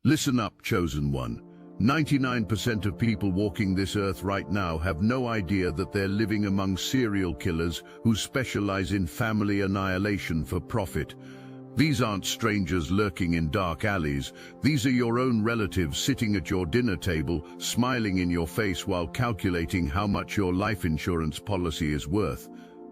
Listen up, chosen one. 99% of people walking this earth right now have no idea that they're living among serial killers who specialize in family annihilation for profit. These aren't strangers lurking in dark alleys. These are your own relatives sitting at your dinner table, smiling in your face while calculating how much your life insurance policy is worth.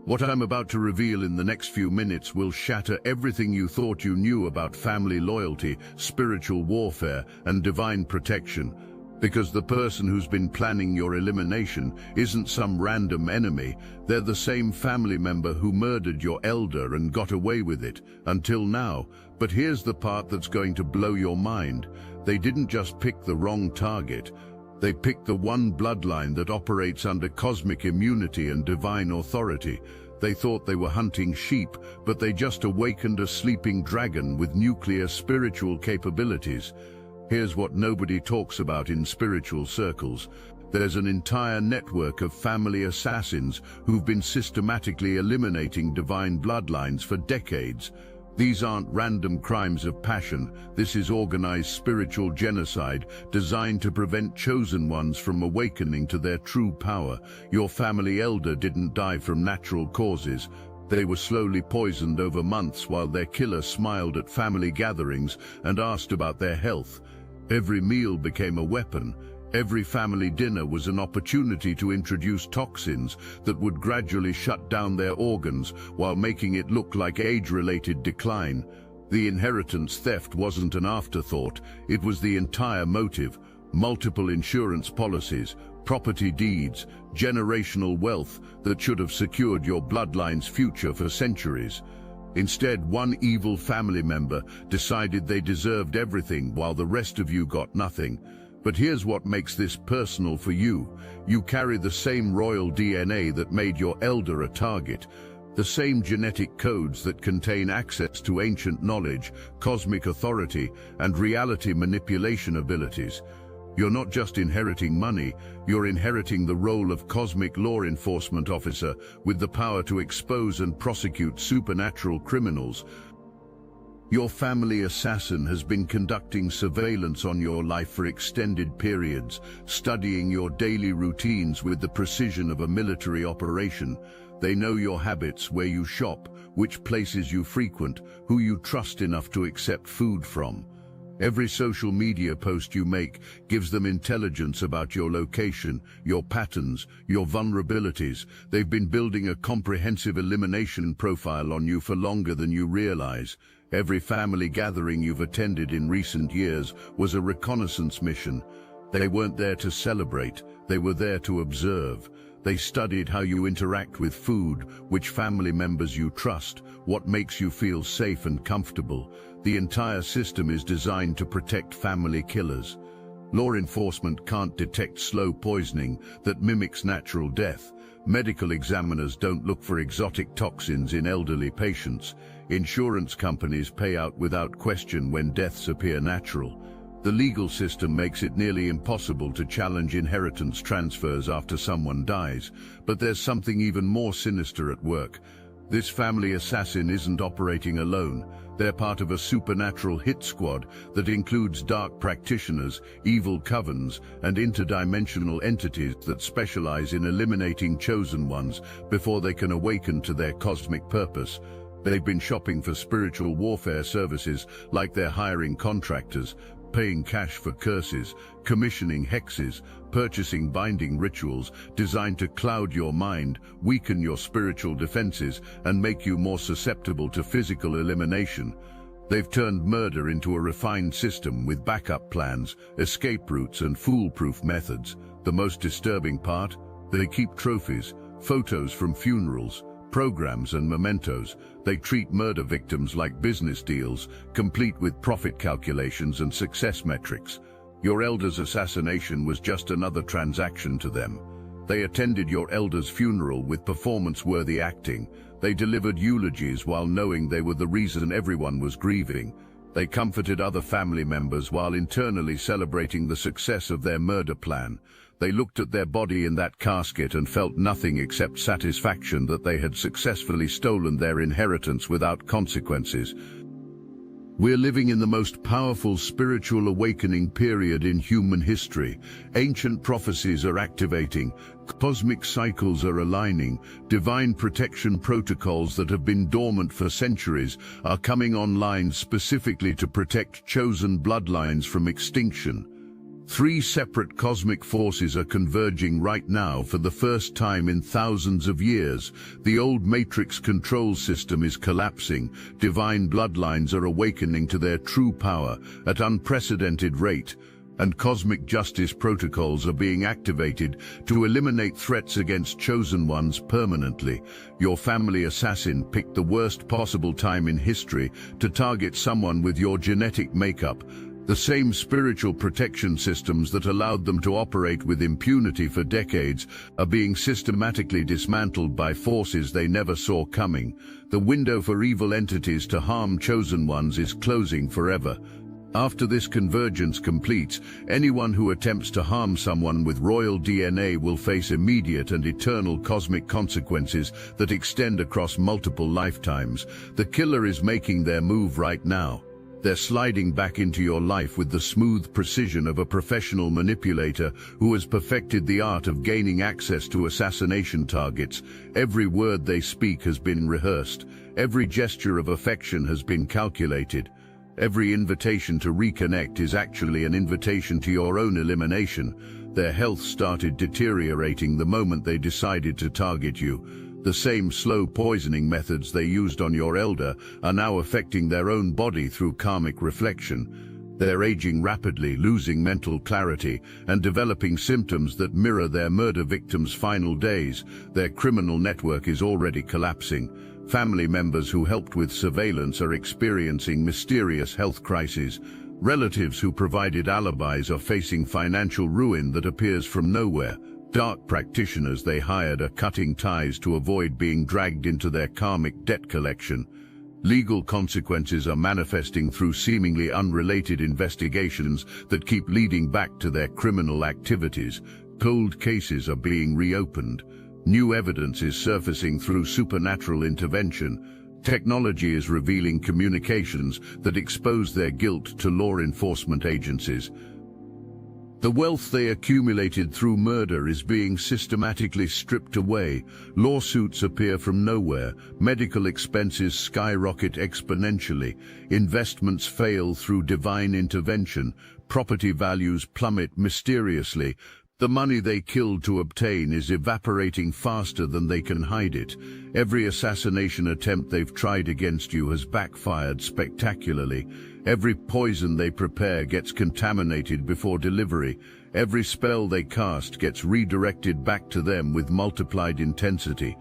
What I'm about to reveal in the next few minutes will shatter everything you thought you knew about family loyalty, spiritual warfare, and divine protection. Because the person who's been planning your elimination isn't some random enemy. They're the same family member who murdered your elder and got away with it, until now. But here's the part that's going to blow your mind. They didn't just pick the wrong target. They picked the one bloodline that operates under cosmic immunity and divine authority. They thought they were hunting sheep, but they just awakened a sleeping dragon with nuclear spiritual capabilities. Here's what nobody talks about in spiritual circles. There's an entire network of family assassins who've been systematically eliminating divine bloodlines for decades. These aren't random crimes of passion. This is organized spiritual genocide designed to prevent chosen ones from awakening to their true power. Your family elder didn't die from natural causes. They were slowly poisoned over months while their killer smiled at family gatherings and asked about their health. Every meal became a weapon. Every family dinner was an opportunity to introduce toxins that would gradually shut down their organs while making it look like age-related decline. The inheritance theft wasn't an afterthought, it was the entire motive. Multiple insurance policies, property deeds, generational wealth that should have secured your bloodline's future for centuries. Instead, one evil family member decided they deserved everything while the rest of you got nothing. But here's what makes this personal for you. You carry the same royal DNA that made your elder a target, the same genetic codes that contain access to ancient knowledge, cosmic authority, and reality manipulation abilities. You're not just inheriting money, you're inheriting the role of cosmic law enforcement officer with the power to expose and prosecute supernatural criminals. Your family assassin has been conducting surveillance on your life for extended periods, studying your daily routines with the precision of a military operation. They know your habits, where you shop, which places you frequent, who you trust enough to accept food from. Every social media post you make gives them intelligence about your location, your patterns, your vulnerabilities. They've been building a comprehensive elimination profile on you for longer than you realize. Every family gathering you've attended in recent years was a reconnaissance mission. They weren't there to celebrate, they were there to observe. They studied how you interact with food, which family members you trust, what makes you feel safe and comfortable. The entire system is designed to protect family killers. Law enforcement can't detect slow poisoning that mimics natural death. Medical examiners don't look for exotic toxins in elderly patients. Insurance companies pay out without question when deaths appear natural. The legal system makes it nearly impossible to challenge inheritance transfers after someone dies. But there's something even more sinister at work. This family assassin isn't operating alone. They're part of a supernatural hit squad that includes dark practitioners, evil covens, and interdimensional entities that specialize in eliminating chosen ones before they can awaken to their cosmic purpose. They've been shopping for spiritual warfare services like they're hiring contractors, paying cash for curses, commissioning hexes, purchasing binding rituals designed to cloud your mind, weaken your spiritual defenses, and make you more susceptible to physical elimination. They've turned murder into a refined system with backup plans, escape routes, and foolproof methods. The most disturbing part? They keep trophies, photos from funerals, programs, and mementos. They treat murder victims like business deals, complete with profit calculations and success metrics. Your elder's assassination was just another transaction to them. They attended your elder's funeral with performance-worthy acting. They delivered eulogies while knowing they were the reason everyone was grieving. They comforted other family members while internally celebrating the success of their murder plan. They looked at their body in that casket and felt nothing except satisfaction that they had successfully stolen their inheritance without consequences. We're living in the most powerful spiritual awakening period in human history. Ancient prophecies are activating, cosmic cycles are aligning, divine protection protocols that have been dormant for centuries are coming online specifically to protect chosen bloodlines from extinction. Three separate cosmic forces are converging right now for the first time in thousands of years. The old matrix control system is collapsing. Divine bloodlines are awakening to their true power at unprecedented rate, and cosmic justice protocols are being activated to eliminate threats against chosen ones permanently. Your family assassin picked the worst possible time in history to target someone with your genetic makeup. The same spiritual protection systems that allowed them to operate with impunity for decades are being systematically dismantled by forces they never saw coming. The window for evil entities to harm chosen ones is closing forever. After this convergence completes, anyone who attempts to harm someone with royal DNA will face immediate and eternal cosmic consequences that extend across multiple lifetimes. The killer is making their move right now. They're sliding back into your life with the smooth precision of a professional manipulator who has perfected the art of gaining access to assassination targets. Every word they speak has been rehearsed. Every gesture of affection has been calculated. Every invitation to reconnect is actually an invitation to your own elimination. Their health started deteriorating the moment they decided to target you. The same slow poisoning methods they used on your elder are now affecting their own body through karmic reflection. They're aging rapidly, losing mental clarity, and developing symptoms that mirror their murder victims' final days. Their criminal network is already collapsing. Family members who helped with surveillance are experiencing mysterious health crises. Relatives who provided alibis are facing financial ruin that appears from nowhere. Dark practitioners they hired are cutting ties to avoid being dragged into their karmic debt collection. Legal consequences are manifesting through seemingly unrelated investigations that keep leading back to their criminal activities. Cold cases are being reopened. New evidence is surfacing through supernatural intervention. Technology is revealing communications that expose their guilt to law enforcement agencies. The wealth they accumulated through murder is being systematically stripped away. Lawsuits appear from nowhere. Medical expenses skyrocket exponentially. Investments fail through divine intervention. Property values plummet mysteriously. The money they killed to obtain is evaporating faster than they can hide it. Every assassination attempt they've tried against you has backfired spectacularly. Every poison they prepare gets contaminated before delivery. Every spell they cast gets redirected back to them with multiplied intensity.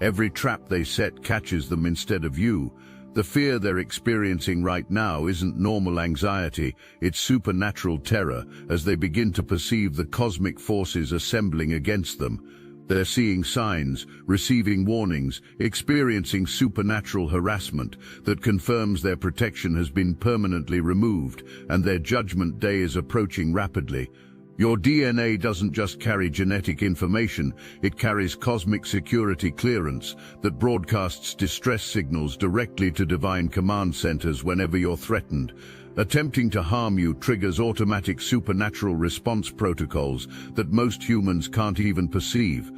Every trap they set catches them instead of you. The fear they're experiencing right now isn't normal anxiety, it's supernatural terror as they begin to perceive the cosmic forces assembling against them. They're seeing signs, receiving warnings, experiencing supernatural harassment that confirms their protection has been permanently removed and their judgment day is approaching rapidly. Your DNA doesn't just carry genetic information, it carries cosmic security clearance that broadcasts distress signals directly to divine command centers whenever you're threatened. Attempting to harm you triggers automatic supernatural response protocols that most humans can't even perceive.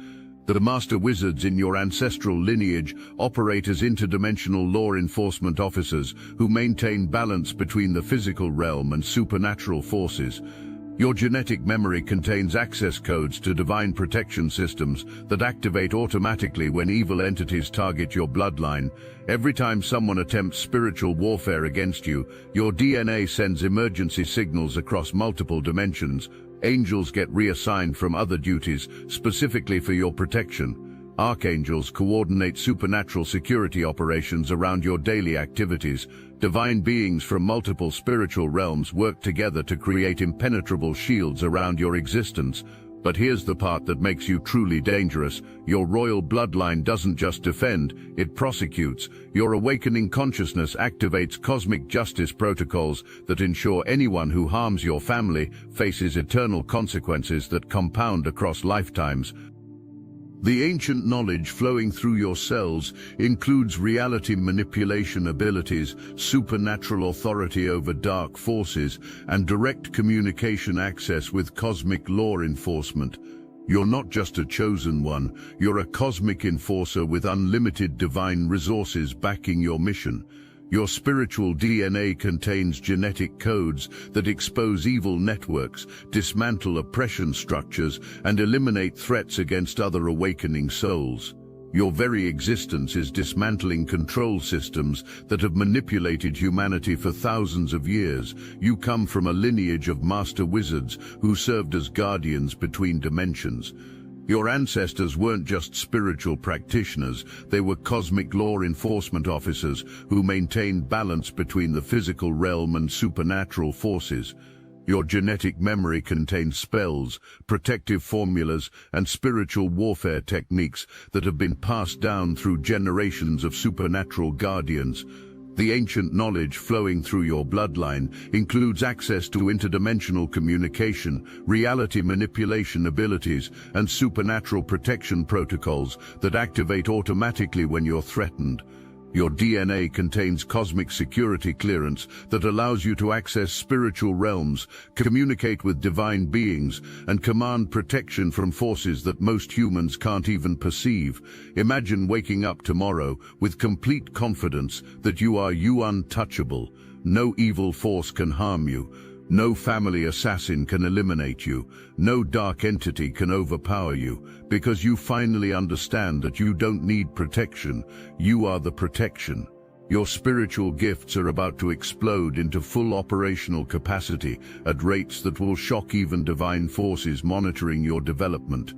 The master wizards in your ancestral lineage operate as interdimensional law enforcement officers who maintain balance between the physical realm and supernatural forces. Your genetic memory contains access codes to divine protection systems that activate automatically when evil entities target your bloodline. Every time someone attempts spiritual warfare against you, your DNA sends emergency signals across multiple dimensions. Angels get reassigned from other duties specifically for your protection. Archangels coordinate supernatural security operations around your daily activities. Divine beings from multiple spiritual realms work together to create impenetrable shields around your existence. But here's the part that makes you truly dangerous. Your royal bloodline doesn't just defend, it prosecutes. Your awakening consciousness activates cosmic justice protocols that ensure anyone who harms your family faces eternal consequences that compound across lifetimes. The ancient knowledge flowing through your cells includes reality manipulation abilities, supernatural authority over dark forces, and direct communication access with cosmic law enforcement. You're not just a chosen one, you're a cosmic enforcer with unlimited divine resources backing your mission. Your spiritual DNA contains genetic codes that expose evil networks, dismantle oppression structures, and eliminate threats against other awakening souls. Your very existence is dismantling control systems that have manipulated humanity for thousands of years. You come from a lineage of master wizards who served as guardians between dimensions. Your ancestors weren't just spiritual practitioners, they were cosmic law enforcement officers who maintained balance between the physical realm and supernatural forces. Your genetic memory contains spells, protective formulas, and spiritual warfare techniques that have been passed down through generations of supernatural guardians. The ancient knowledge flowing through your bloodline includes access to interdimensional communication, reality manipulation abilities, and supernatural protection protocols that activate automatically when you're threatened. Your DNA contains cosmic security clearance that allows you to access spiritual realms, communicate with divine beings, and command protection from forces that most humans can't even perceive. Imagine waking up tomorrow with complete confidence that you are untouchable. No evil force can harm you. No family assassin can eliminate you. No dark entity can overpower you, because you finally understand that you don't need protection. You are the protection. Your spiritual gifts are about to explode into full operational capacity at rates that will shock even divine forces monitoring your development.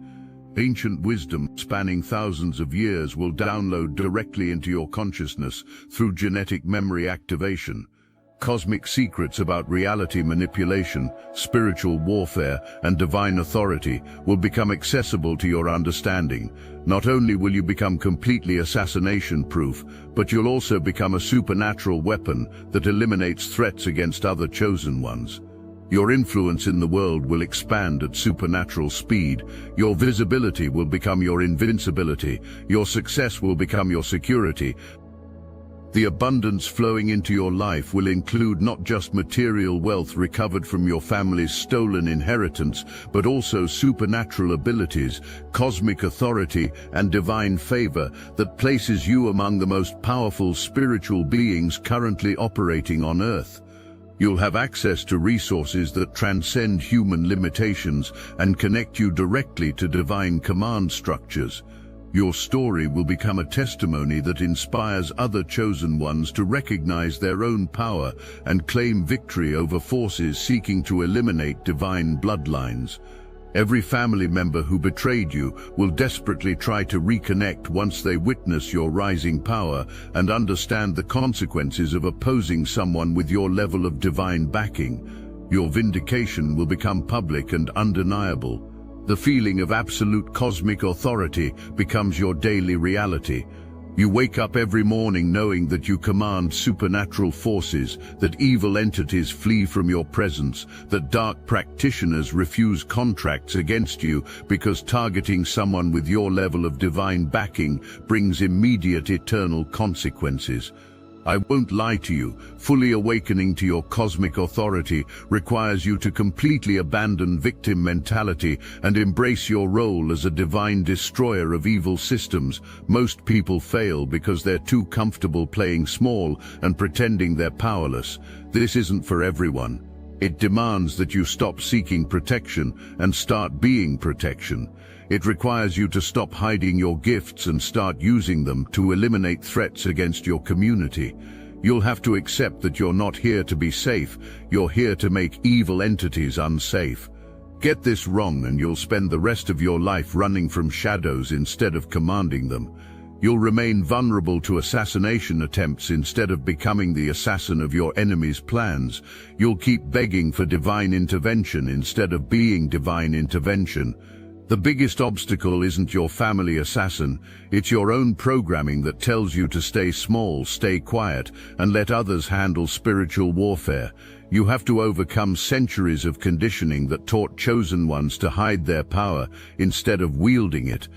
Ancient wisdom spanning thousands of years will download directly into your consciousness through genetic memory activation. Cosmic secrets about reality manipulation, spiritual warfare, and divine authority will become accessible to your understanding. Not only will you become completely assassination-proof, but you'll also become a supernatural weapon that eliminates threats against other chosen ones. Your influence in the world will expand at supernatural speed. Your visibility will become your invincibility. Your success will become your security. The abundance flowing into your life will include not just material wealth recovered from your family's stolen inheritance, but also supernatural abilities, cosmic authority, and divine favor that places you among the most powerful spiritual beings currently operating on Earth. You'll have access to resources that transcend human limitations and connect you directly to divine command structures. Your story will become a testimony that inspires other chosen ones to recognize their own power and claim victory over forces seeking to eliminate divine bloodlines. Every family member who betrayed you will desperately try to reconnect once they witness your rising power and understand the consequences of opposing someone with your level of divine backing. Your vindication will become public and undeniable. The feeling of absolute cosmic authority becomes your daily reality. You wake up every morning knowing that you command supernatural forces, that evil entities flee from your presence, that dark practitioners refuse contracts against you because targeting someone with your level of divine backing brings immediate eternal consequences. I won't lie to you, fully awakening to your cosmic authority requires you to completely abandon victim mentality and embrace your role as a divine destroyer of evil systems. Most people fail because they're too comfortable playing small and pretending they're powerless. This isn't for everyone. It demands that you stop seeking protection and start being protection. It requires you to stop hiding your gifts and start using them to eliminate threats against your community. You'll have to accept that you're not here to be safe, you're here to make evil entities unsafe. Get this wrong and you'll spend the rest of your life running from shadows instead of commanding them. You'll remain vulnerable to assassination attempts instead of becoming the assassin of your enemy's plans. You'll keep begging for divine intervention instead of being divine intervention. The biggest obstacle isn't your family assassin, it's your own programming that tells you to stay small, stay quiet, and let others handle spiritual warfare. You have to overcome centuries of conditioning that taught chosen ones to hide their power instead of wielding it.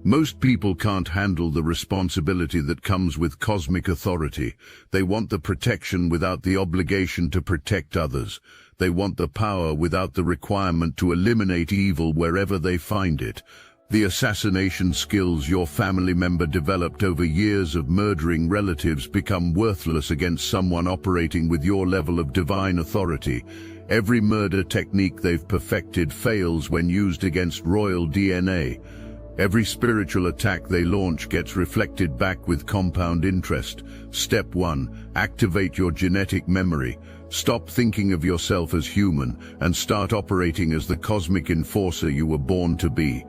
Most people can't handle the responsibility that comes with cosmic authority. They want the protection without the obligation to protect others. They want the power without the requirement to eliminate evil wherever they find it. The assassination skills your family member developed over years of murdering relatives become worthless against someone operating with your level of divine authority. Every murder technique they've perfected fails when used against royal DNA. Every spiritual attack they launch gets reflected back with compound interest. Step 1. Activate your genetic memory. Stop thinking of yourself as human and start operating as the cosmic enforcer you were born to be.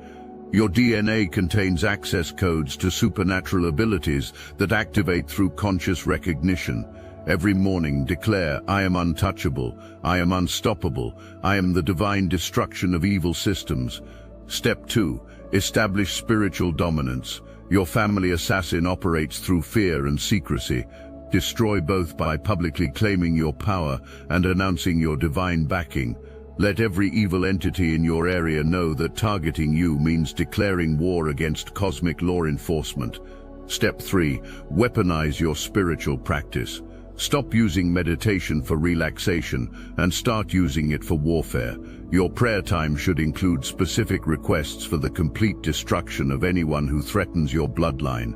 Your DNA contains access codes to supernatural abilities that activate through conscious recognition. Every morning declare, I am untouchable, I am unstoppable, I am the divine destruction of evil systems. Step 2. Establish spiritual dominance. Your family assassin operates through fear and secrecy. Destroy both by publicly claiming your power and announcing your divine backing. Let every evil entity in your area know that targeting you means declaring war against cosmic law enforcement. Step 3. Weaponize your spiritual practice. Stop using meditation for relaxation and start using it for warfare. Your prayer time should include specific requests for the complete destruction of anyone who threatens your bloodline.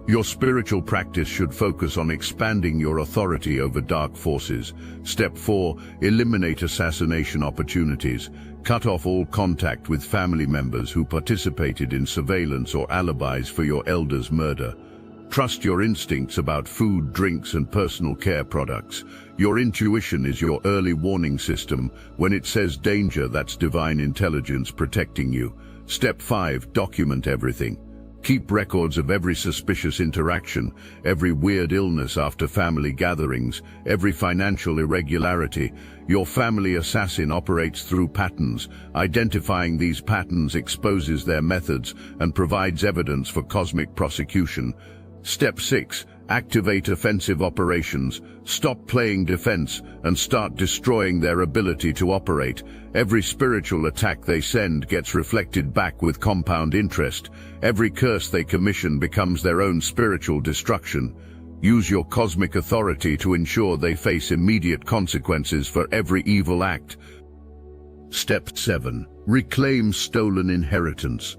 Your spiritual practice should focus on expanding your authority over dark forces. Step 4. Eliminate assassination opportunities. Cut off all contact with family members who participated in surveillance or alibis for your elder's murder. Trust your instincts about food, drinks, and personal care products. Your intuition is your early warning system. When it says danger, that's divine intelligence protecting you. Step 5. Document everything. Keep records of every suspicious interaction, every weird illness after family gatherings, every financial irregularity. Your family assassin operates through patterns. Identifying these patterns exposes their methods and provides evidence for cosmic prosecution. Step 6. Activate offensive operations. Stop playing defense and start destroying their ability to operate. Every spiritual attack they send gets reflected back with compound interest. Every curse they commission becomes their own spiritual destruction. Use your cosmic authority to ensure they face immediate consequences for every evil act. Step 7. Reclaim stolen inheritance.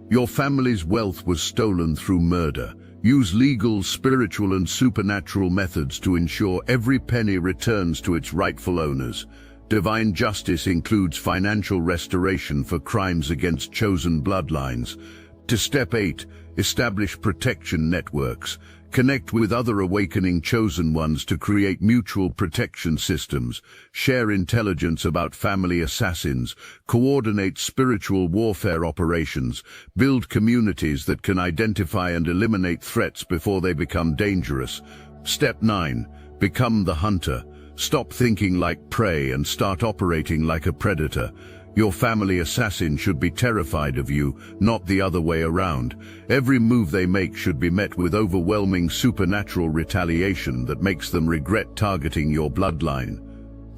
Your family's wealth was stolen through murder. Use legal, spiritual, and supernatural methods to ensure every penny returns to its rightful owners. Divine justice includes financial restoration for crimes against chosen bloodlines. To Step 8, establish protection networks. Connect with other awakening chosen ones to create mutual protection systems. Share intelligence about family assassins. Coordinate spiritual warfare operations. Build communities that can identify and eliminate threats before they become dangerous. Step 9. Become the hunter. Stop thinking like prey and start operating like a predator. Your family assassin should be terrified of you, not the other way around. Every move they make should be met with overwhelming supernatural retaliation that makes them regret targeting your bloodline.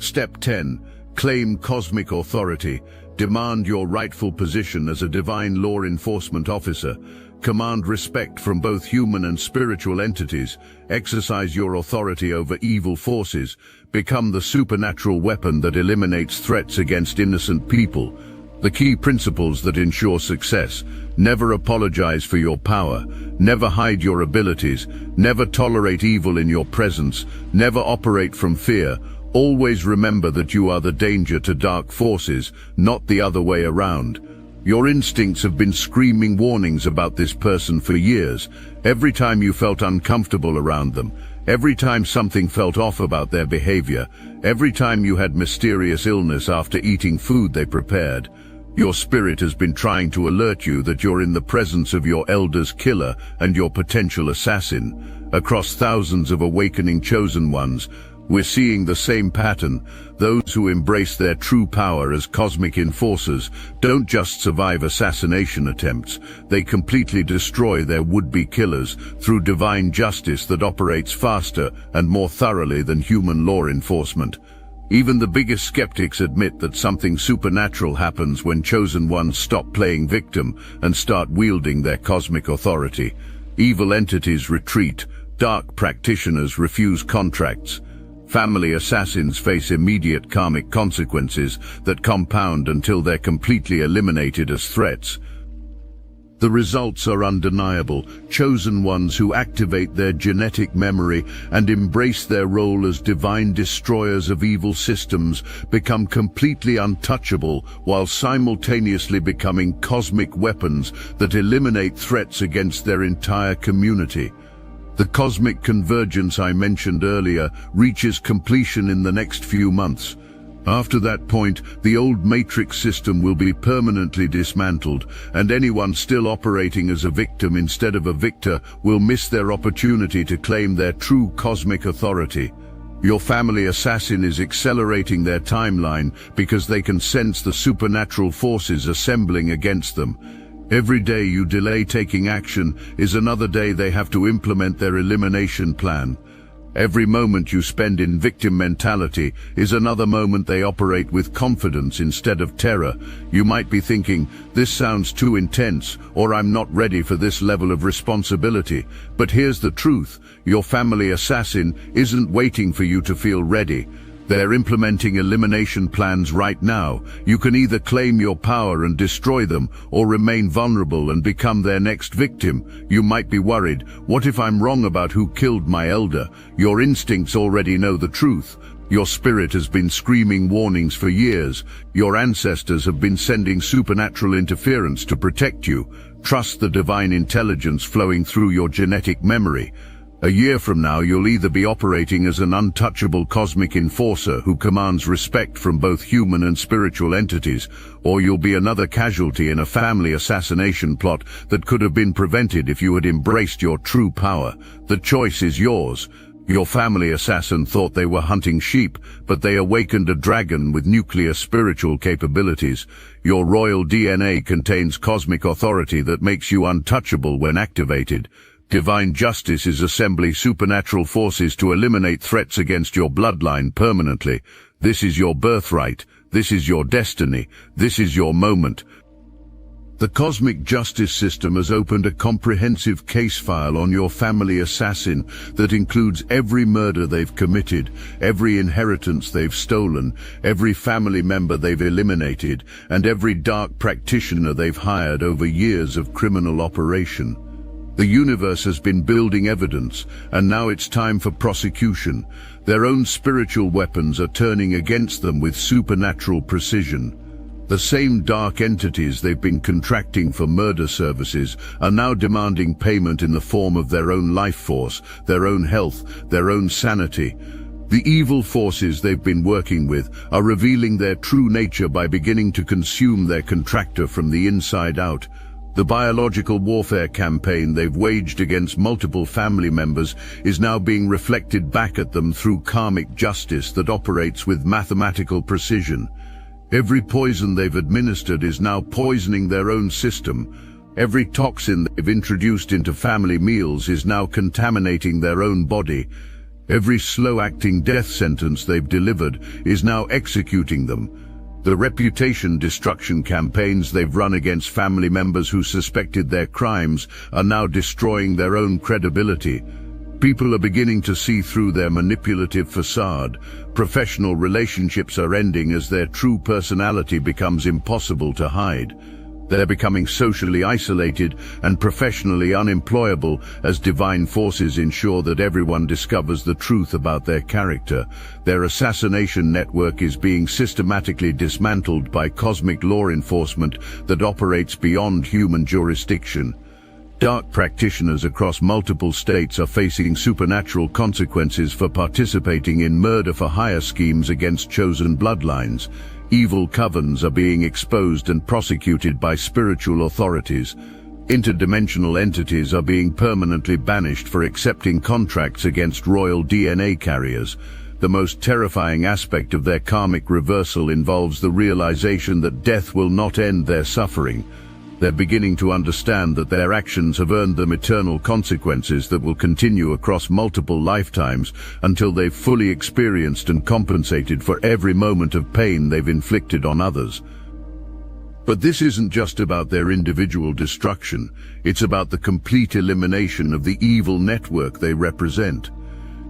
Step 10. Claim cosmic authority. Demand your rightful position as a divine law enforcement officer. Command respect from both human and spiritual entities. Exercise your authority over evil forces. Become the supernatural weapon that eliminates threats against innocent people. The key principles that ensure success: never apologize for your power, never hide your abilities, never tolerate evil in your presence, never operate from fear. Always remember that you are the danger to dark forces, not the other way around. Your instincts have been screaming warnings about this person for years. Every time you felt uncomfortable around them, every time something felt off about their behavior, every time you had mysterious illness after eating food they prepared, your spirit has been trying to alert you that you're in the presence of your elder's killer and your potential assassin. Across thousands of awakening chosen ones, we're seeing the same pattern. Those who embrace their true power as cosmic enforcers don't just survive assassination attempts, they completely destroy their would-be killers through divine justice that operates faster and more thoroughly than human law enforcement. Even the biggest skeptics admit that something supernatural happens when chosen ones stop playing victim and start wielding their cosmic authority. Evil entities retreat, dark practitioners refuse contracts, family assassins face immediate karmic consequences that compound until they're completely eliminated as threats. The results are undeniable. Chosen ones who activate their genetic memory and embrace their role as divine destroyers of evil systems become completely untouchable while simultaneously becoming cosmic weapons that eliminate threats against their entire community. The cosmic convergence I mentioned earlier reaches completion in the next few months. After that point, the old matrix system will be permanently dismantled, and anyone still operating as a victim instead of a victor will miss their opportunity to claim their true cosmic authority. Your family assassin is accelerating their timeline because they can sense the supernatural forces assembling against them. Every day you delay taking action is another day they have to implement their elimination plan. Every moment you spend in victim mentality is another moment they operate with confidence instead of terror. You might be thinking, this sounds too intense, or I'm not ready for this level of responsibility. But here's the truth, your family assassin isn't waiting for you to feel ready. They're implementing elimination plans right now. You can either claim your power and destroy them, or remain vulnerable and become their next victim. You might be worried, what if I'm wrong about who killed my elder? Your instincts already know the truth. Your spirit has been screaming warnings for years. Your ancestors have been sending supernatural interference to protect you. Trust the divine intelligence flowing through your genetic memory. A year from now, you'll either be operating as an untouchable cosmic enforcer who commands respect from both human and spiritual entities, or you'll be another casualty in a family assassination plot that could have been prevented if you had embraced your true power. The choice is yours. Your family assassin thought they were hunting sheep, but they awakened a dragon with nuclear spiritual capabilities. Your royal DNA contains cosmic authority that makes you untouchable when activated. Divine justice is assembling supernatural forces to eliminate threats against your bloodline permanently. This is your birthright. This is your destiny. This is your moment. The cosmic justice system has opened a comprehensive case file on your family assassin that includes every murder they've committed, every inheritance they've stolen, every family member they've eliminated, and every dark practitioner they've hired over years of criminal operation. The universe has been building evidence, and now it's time for prosecution. Their own spiritual weapons are turning against them with supernatural precision. The same dark entities they've been contracting for murder services are now demanding payment in the form of their own life force, their own health, their own sanity. The evil forces they've been working with are revealing their true nature by beginning to consume their contractor from the inside out. The biological warfare campaign they've waged against multiple family members is now being reflected back at them through karmic justice that operates with mathematical precision. Every poison they've administered is now poisoning their own system. Every toxin they've introduced into family meals is now contaminating their own body. Every slow-acting death sentence they've delivered is now executing them. The reputation destruction campaigns they've run against family members who suspected their crimes are now destroying their own credibility. People are beginning to see through their manipulative facade. Professional relationships are ending as their true personality becomes impossible to hide. They're becoming socially isolated and professionally unemployable as divine forces ensure that everyone discovers the truth about their character. Their assassination network is being systematically dismantled by cosmic law enforcement that operates beyond human jurisdiction. Dark practitioners across multiple states are facing supernatural consequences for participating in murder-for-hire schemes against chosen bloodlines. Evil covens are being exposed and prosecuted by spiritual authorities. Interdimensional entities are being permanently banished for accepting contracts against royal DNA carriers. The most terrifying aspect of their karmic reversal involves the realization that death will not end their suffering. They're beginning to understand that their actions have earned them eternal consequences that will continue across multiple lifetimes until they've fully experienced and compensated for every moment of pain they've inflicted on others. But this isn't just about their individual destruction, it's about the complete elimination of the evil network they represent.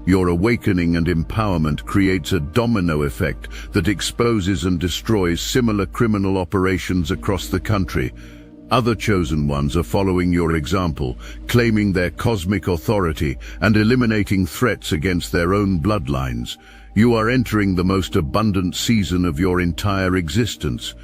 Your awakening and empowerment creates a domino effect that exposes and destroys similar criminal operations across the country. Other chosen ones are following your example, claiming their cosmic authority and eliminating threats against their own bloodlines. You are entering the most abundant season of your entire existence.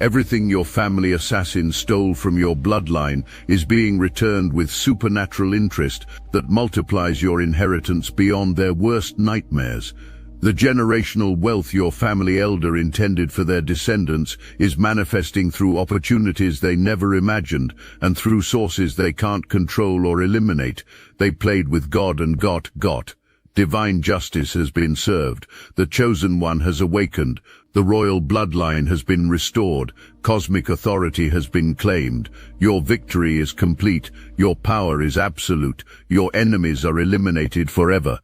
Everything your family assassin stole from your bloodline is being returned with supernatural interest that multiplies your inheritance beyond their worst nightmares. The generational wealth your family elder intended for their descendants is manifesting through opportunities they never imagined and through sources they can't control or eliminate. They played with God and got. Divine justice has been served. The chosen one has awakened. The royal bloodline has been restored. Cosmic authority has been claimed. Your victory is complete. Your power is absolute. Your enemies are eliminated forever.